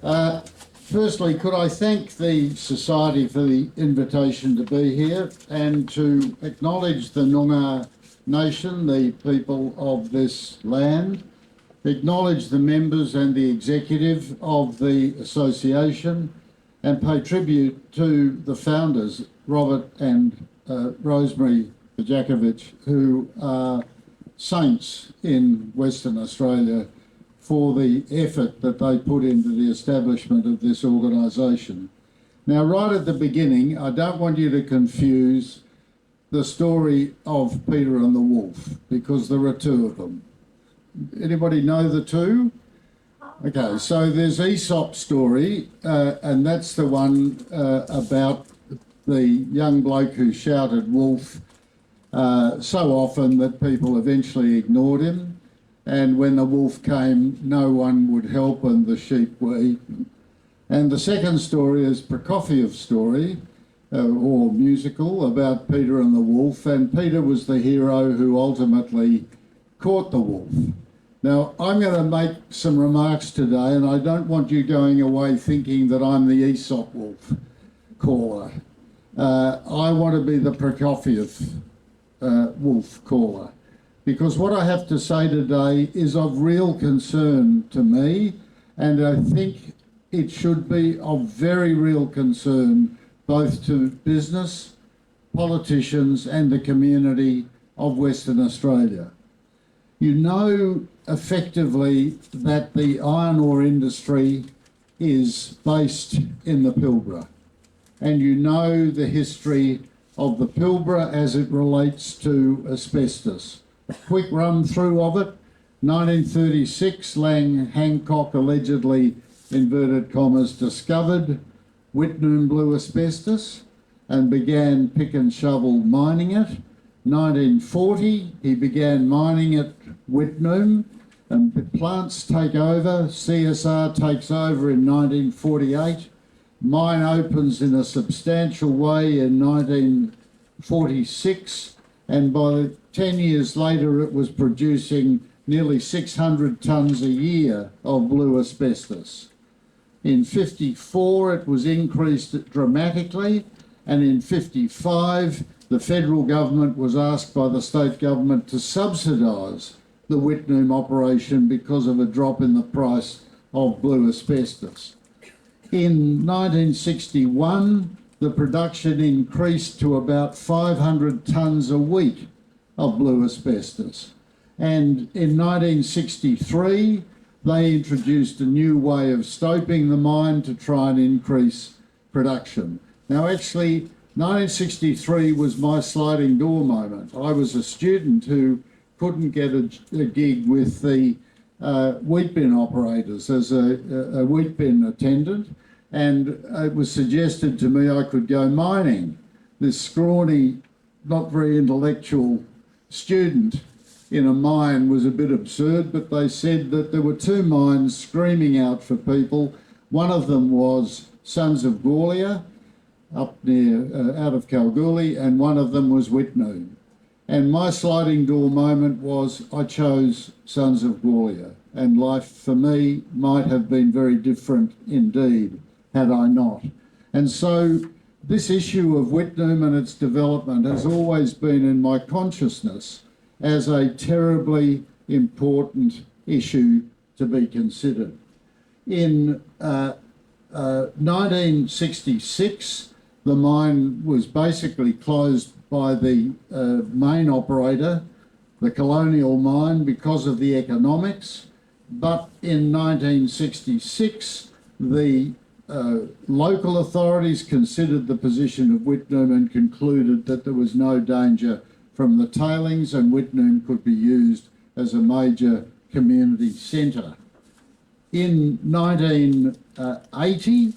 Uh, Firstly, could I thank the Society for the invitation to be here and to acknowledge the Noongar Nation, the people of this land, acknowledge the members and the executive of the association, and pay tribute to the founders, Robert and Rosemary Bajakovic, who are saints in Western Australia for the effort that they put into the establishment of this organisation. Now, right at the beginning, I don't want you to confuse the story of Peter and the Wolf, because there are two of them. Anybody know the two? Okay, so there's Aesop's story, and that's the one about the young bloke who shouted wolf so often that people eventually ignored him. And when the wolf came, no one would help and the sheep were eaten. And the second story is Prokofiev's story, or musical, about Peter and the wolf. And Peter was the hero who ultimately caught the wolf. Now, I'm going to make some remarks today, and I don't want you going away thinking that I'm the Aesop wolf caller. I want to be the Prokofiev wolf caller. Because what I have to say today is of real concern to me, and I think it should be of very real concern both to business, politicians and the community of Western Australia. You know effectively that the iron ore industry is based in the Pilbara, and you know the history of the Pilbara as it relates to asbestos. A quick run through of it. 1936, Lang Hancock allegedly, inverted commas, discovered Wittnoom blue asbestos and began pick and shovel mining it. 1940, he began mining at Wittnoom, and plants take over. CSR takes over in 1948. Mine opens in a substantial way in 1946, and by 10 years later, it was producing nearly 600 tonnes a year of blue asbestos. In 54, it was increased dramatically, and in 55, the federal government was asked by the state government to subsidise the Wittnoom operation because of a drop in the price of blue asbestos. In 1961, the production increased to about 500 tonnes a week of blue asbestos. And in 1963, they introduced a new way of stoping the mine to try and increase production. Now, actually, 1963 was my sliding door moment. I was a student who couldn't get a gig with the wheat bin operators as a wheat bin attendant, and it was suggested to me I could go mining. This scrawny, not very intellectual student in a mine was a bit absurd, but they said that there were two mines screaming out for people. One of them was Sons of Gawler, up near, out of Kalgoorlie, and one of them was Wittnoom. And my sliding door moment was I chose Sons of Gawler, and life for me might have been very different indeed had I not. And so this issue of Wittnoom and its development has always been in my consciousness as a terribly important issue to be considered. In 1966, the mine was basically closed by the main operator, the Colonial Mine, because of the economics. But in 1966, the local authorities considered the position of Wittnoom and concluded that there was no danger from the tailings, and Wittnoom could be used as a major community centre. In 1980,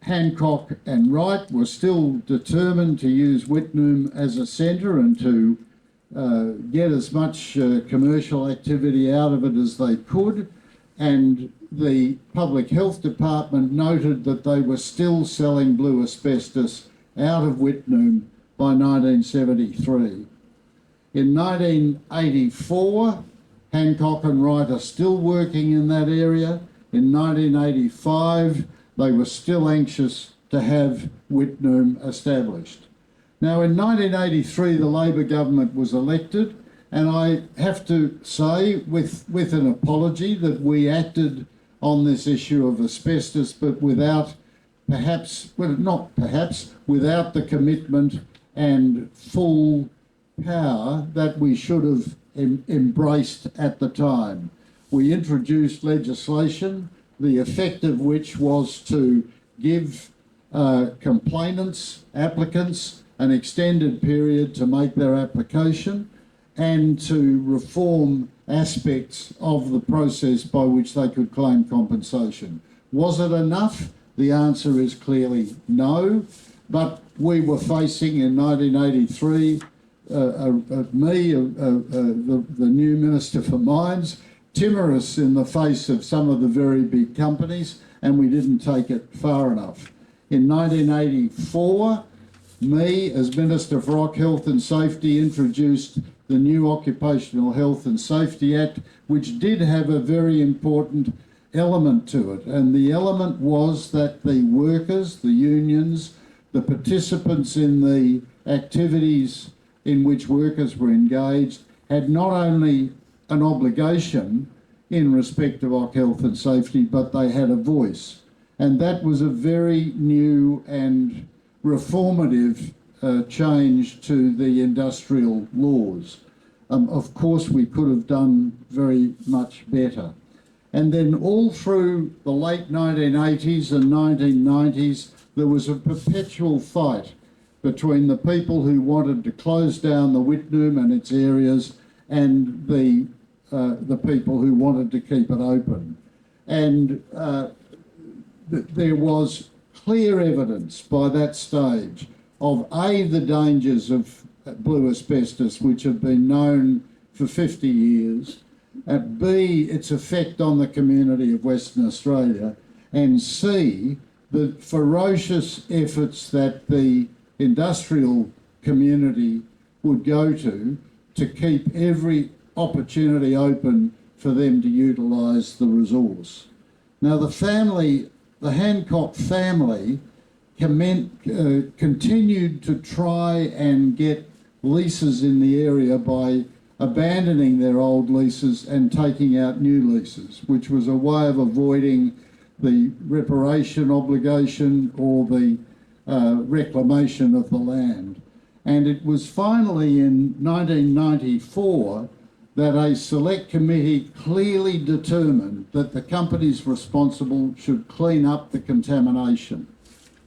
Hancock and Wright were still determined to use Wittnoom as a centre and to get as much commercial activity out of it as they could. And the Public Health Department noted that they were still selling blue asbestos out of Wittnoom by 1973. In 1984, Hancock and Wright are still working in that area, In 1985, they were still anxious to have Wittnoom established. Now, in 1983, the Labor government was elected, and I have to say, with an apology, that we acted on this issue of asbestos, but without without the commitment and full power that we should have embraced at the time. We introduced legislation, the effect of which was to give complainants, applicants, an extended period to make their application and to reform aspects of the process by which they could claim compensation. Was it enough? The answer is clearly no, but we were facing in 1983, the new Minister for Mines, timorous in the face of some of the very big companies, and we didn't take it far enough. In 1984, me, as Minister for Rock Health and Safety, introduced the new Occupational Health and Safety Act, which did have a very important element to it. And the element was that the workers, the unions, the participants in the activities in which workers were engaged had not only an obligation in respect of Oc Health and Safety, but they had a voice. And that was a very new and reformative change to the industrial laws. Of course, we could have done very much better. And then all through the late 1980s and 1990s, there was a perpetual fight between the people who wanted to close down the Wittnoom and its areas and the people who wanted to keep it open. And there was clear evidence by that stage of A, the dangers of blue asbestos, which have been known for 50 years, B, its effect on the community of Western Australia, and C, the ferocious efforts that the industrial community would go to keep every opportunity open for them to utilise the resource. Now the Hancock family continued to try and get leases in the area by abandoning their old leases and taking out new leases, which was a way of avoiding the reparation obligation or the reclamation of the land. And it was finally in 1994 that a select committee clearly determined that the companies responsible should clean up the contamination.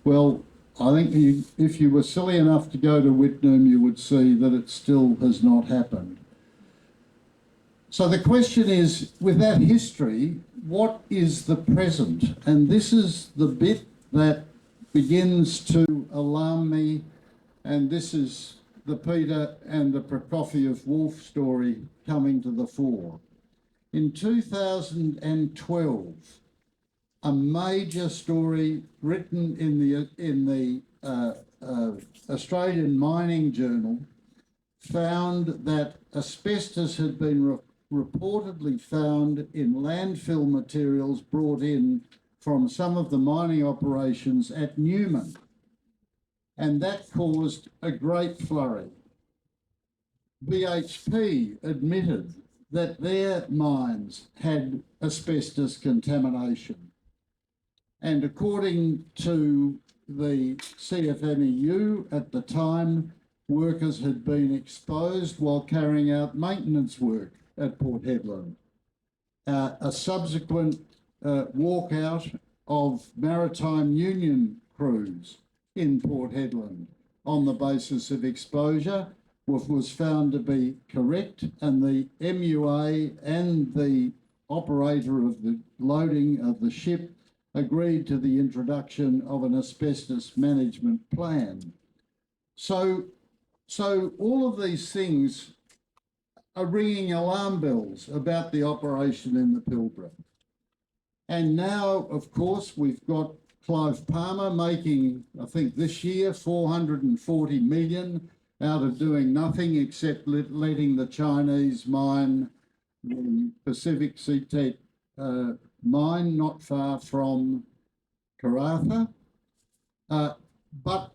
Well, I think if you were silly enough to go to Wittnoom, you would see that it still has not happened. So the question is, with that history, what is the present? And this is the bit that begins to alarm me, and this is the Peter and the Prokofiev-Wolf story coming to the fore. In 2012, a major story written in the Australian Mining Journal found that asbestos had been reportedly found in landfill materials brought in from some of the mining operations at Newman. And that caused a great flurry. BHP admitted that their mines had asbestos contamination. And according to the CFMEU at the time, workers had been exposed while carrying out maintenance work at Port Hedland. A subsequent walkout of maritime union crews in Port Hedland on the basis of exposure was found to be correct, and the MUA and the operator of the loading of the ship agreed to the introduction of an asbestos management plan. So all of these things are ringing alarm bells about the operation in the Pilbara. And now, of course, we've got Clive Palmer making, I think this year, 440 million out of doing nothing except letting the Chinese mine the Pacific CTET mine not far from Karratha, but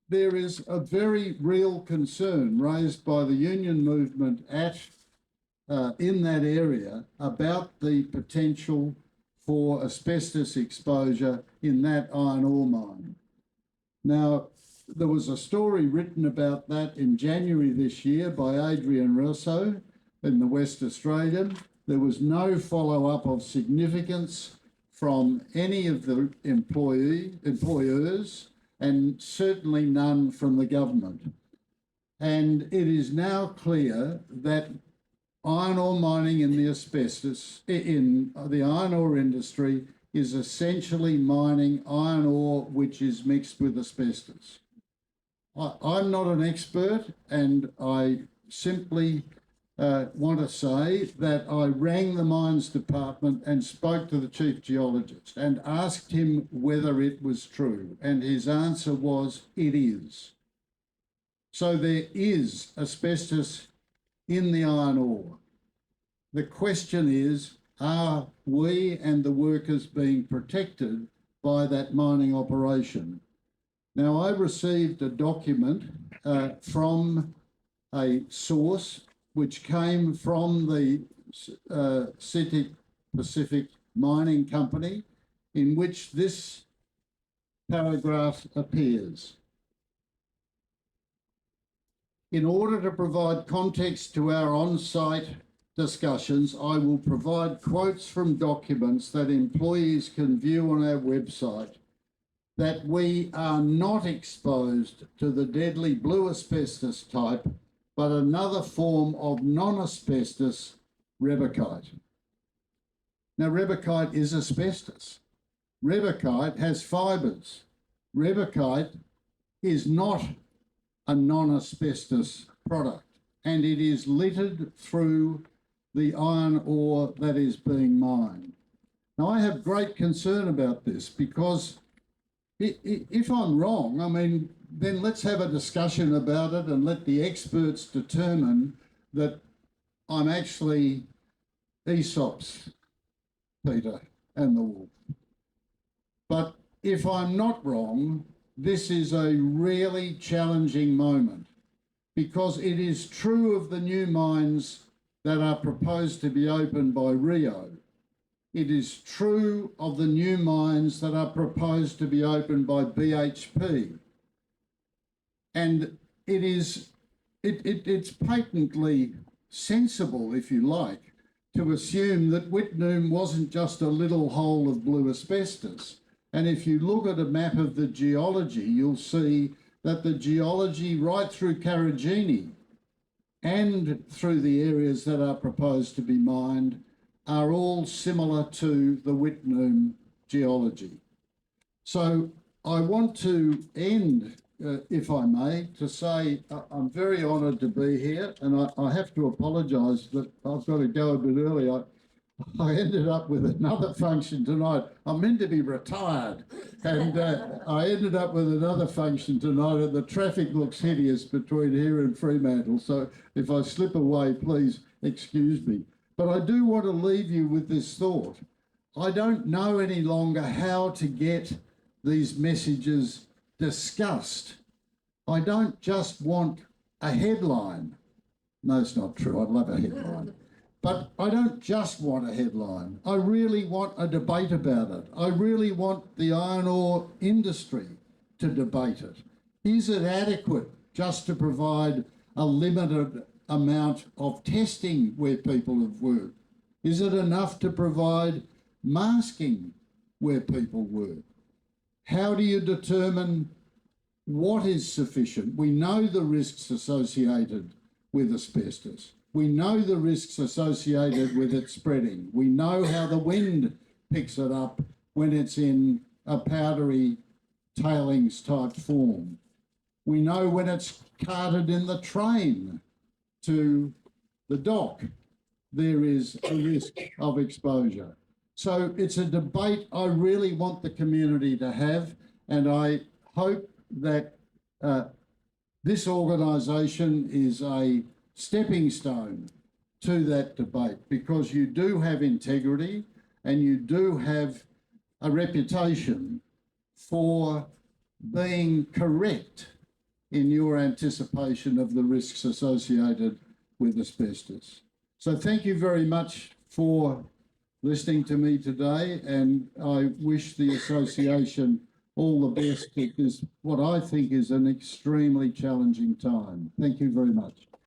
there is a very real concern raised by the union movement in that area about the potential for asbestos exposure in that iron ore mine. Now, there was a story written about that in January this year by Adrian Russo in the West Australian. There was no follow-up of significance from any of the employers, and certainly none from the government. And it is now clear that iron ore mining in the asbestos, in the iron ore industry, is essentially mining iron ore which is mixed with asbestos. I'm not an expert, and I simply want to say that I rang the mines department and spoke to the chief geologist and asked him whether it was true, and his answer was, it is. So there is asbestos in the iron ore. The question is, are we and the workers being protected by that mining operation? Now, I received a document from a source which came from the CITIC Pacific Mining Company, in which this paragraph appears. In order to provide context to our on-site discussions, I will provide quotes from documents that employees can view on our website that we are not exposed to the deadly blue asbestos type, but another form of non-asbestos rebecite. Now, rebecite is asbestos. Rebecite has fibres. Rebecite is not a non-asbestos product, and it is littered through the iron ore that is being mined. Now, I have great concern about this because if I'm wrong, I mean, then let's have a discussion about it and let the experts determine that I'm actually Aesop's Peter and the wolf. But if I'm not wrong, this is a really challenging moment, because it is true of the new mines that are proposed to be opened by Rio. It is true of the new mines that are proposed to be opened by BHP. And it's patently sensible, if you like, to assume that Wittenoom wasn't just a little hole of blue asbestos. And if you look at a map of the geology, you'll see that the geology right through Karijini and through the areas that are proposed to be mined are all similar to the Wittenoom geology. So I want to end, if I may, to say I'm very honoured to be here, and I have to apologise that I've got to go a bit early. I ended up with another function tonight. I'm meant to be retired, and I ended up with another function tonight, and the traffic looks hideous between here and Fremantle. So if I slip away, please excuse me. But I do want to leave you with this thought. I don't know any longer how to get these messages discussed. I don't just want a headline. No, it's not true. I'd love a headline. But I don't just want a headline. I really want a debate about it. I really want the iron ore industry to debate it. Is it adequate just to provide a limited amount of testing where people have worked? Is it enough to provide masking where people work? How do you determine what is sufficient? We know the risks associated with asbestos. We know the risks associated with it spreading. We know how the wind picks it up when it's in a powdery tailings type form. We know when it's carted in the train to the dock, there is a risk of exposure. So it's a debate I really want the community to have, and I hope that this organisation is a stepping stone to that debate, because you do have integrity and you do have a reputation for being correct in your anticipation of the risks associated with asbestos. So thank you very much for listening to me today, and I wish the association all the best at this, what I think is an extremely challenging time. Thank you very much.